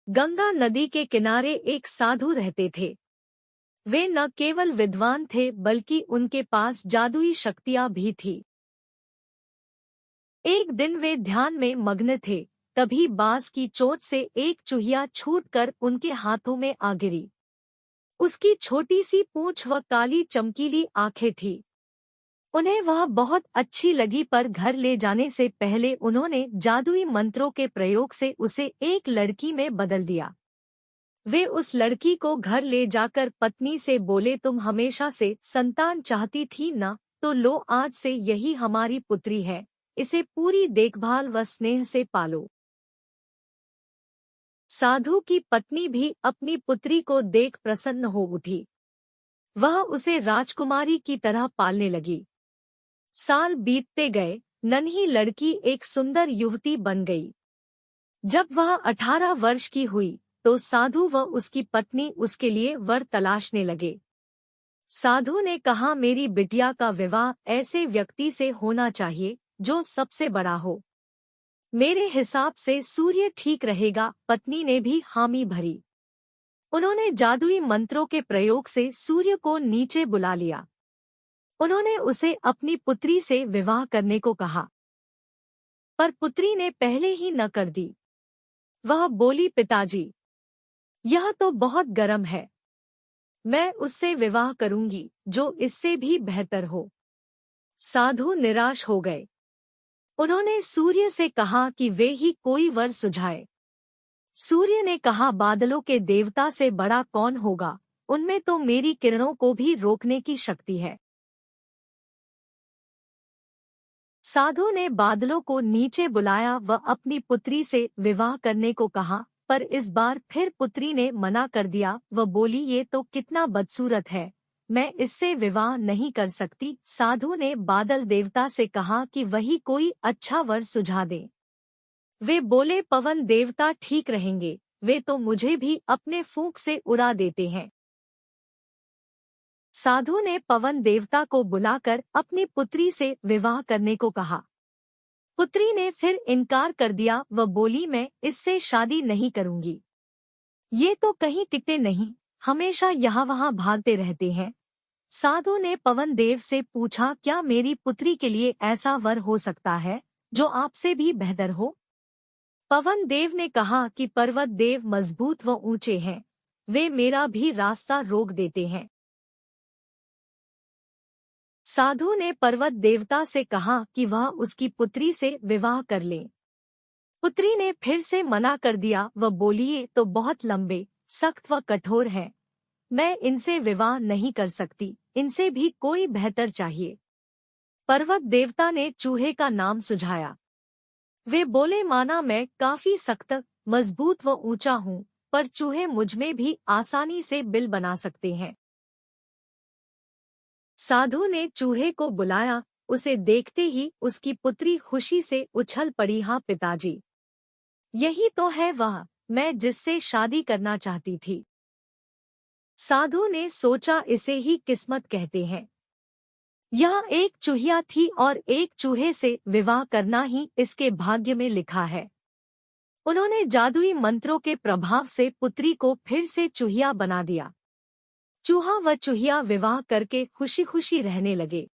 गंगा नदी के किनारे एक साधु रहते थे। वे न केवल विद्वान थे बल्कि उनके पास जादुई शक्तियां भी थी। एक दिन वे ध्यान में मग्न थे, तभी बांस की चोट से एक चूहिया छूटकर उनके हाथों में आ गिरी। उसकी छोटी सी पूंछ व काली चमकीली आंखें थीं। उन्हें वह बहुत अच्छी लगी, पर घर ले जाने से पहले उन्होंने जादुई मंत्रों के प्रयोग से उसे एक लड़की में बदल दिया। वे उस लड़की को घर ले जाकर पत्नी से बोले, तुम हमेशा से संतान चाहती थी ना, तो लो आज से यही हमारी पुत्री है, इसे पूरी देखभाल व स्नेह से पालो। साधु की पत्नी भी अपनी पुत्री को देख प्रसन्न हो उठी। वह उसे राजकुमारी की तरह पालने लगी। साल बीतते गए, नन्ही लड़की एक सुंदर युवती बन गई। जब वह 18 वर्ष की हुई तो साधु व उसकी पत्नी उसके लिए वर तलाशने लगे। साधु ने कहा, मेरी बिटिया का विवाह ऐसे व्यक्ति से होना चाहिए जो सबसे बड़ा हो। मेरे हिसाब से सूर्य ठीक रहेगा। पत्नी ने भी हामी भरी। उन्होंने जादुई मंत्रों के प्रयोग से सूर्य को नीचे बुला लिया। उन्होंने उसे अपनी पुत्री से विवाह करने को कहा, पर पुत्री ने पहले ही न कर दी। वह बोली, पिताजी, यह तो बहुत गर्म है। मैं उससे विवाह करूंगी जो इससे भी बेहतर हो। साधु निराश हो गए। उन्होंने सूर्य से कहा कि वे ही कोई वर सुझाए। सूर्य ने कहा, बादलों के देवता से बड़ा कौन होगा, उनमें तो मेरी किरणों को भी रोकने की शक्ति है। साधु ने बादलों को नीचे बुलाया व अपनी पुत्री से विवाह करने को कहा, पर इस बार फिर पुत्री ने मना कर दिया। वह बोली, ये तो कितना बदसूरत है, मैं इससे विवाह नहीं कर सकती। साधु ने बादल देवता से कहा कि वही कोई अच्छा वर सुझा दे। वे बोले, पवन देवता ठीक रहेंगे, वे तो मुझे भी अपने फूंक से उड़ा देते हैं। साधु ने पवन देवता को बुलाकर अपनी पुत्री से विवाह करने को कहा। पुत्री ने फिर इनकार कर दिया। वह बोली, मैं इससे शादी नहीं करूंगी। ये तो कहीं टिकते नहीं, हमेशा यहाँ वहाँ भागते रहते हैं। साधु ने पवन देव से पूछा, क्या मेरी पुत्री के लिए ऐसा वर हो सकता है जो आपसे भी बेहतर हो? पवन देव ने कहा कि पर्वत देव मजबूत व ऊंचे हैं, वे मेरा भी रास्ता रोक देते हैं। साधु ने पर्वत देवता से कहा कि वह उसकी पुत्री से विवाह कर ले। पुत्री ने फिर से मना कर दिया। वह बोली, ये तो बहुत लंबे, सख्त व कठोर हैं, मैं इनसे विवाह नहीं कर सकती, इनसे भी कोई बेहतर चाहिए। पर्वत देवता ने चूहे का नाम सुझाया। वे बोले, माना मैं काफी सख्त, मजबूत व ऊंचा हूँ, पर चूहे मुझमें भी आसानी से बिल बना सकते हैं। साधु ने चूहे को बुलाया। उसे देखते ही उसकी पुत्री खुशी से उछल पड़ी। हाँ पिताजी, यही तो है वह, मैं जिससे शादी करना चाहती थी। साधु ने सोचा, इसे ही किस्मत कहते हैं। यह एक चूहिया थी और एक चूहे से विवाह करना ही इसके भाग्य में लिखा है। उन्होंने जादुई मंत्रों के प्रभाव से पुत्री को फिर से चूहिया बना दिया। चूहा व चूहिया विवाह करके खुशी खुशी रहने लगे।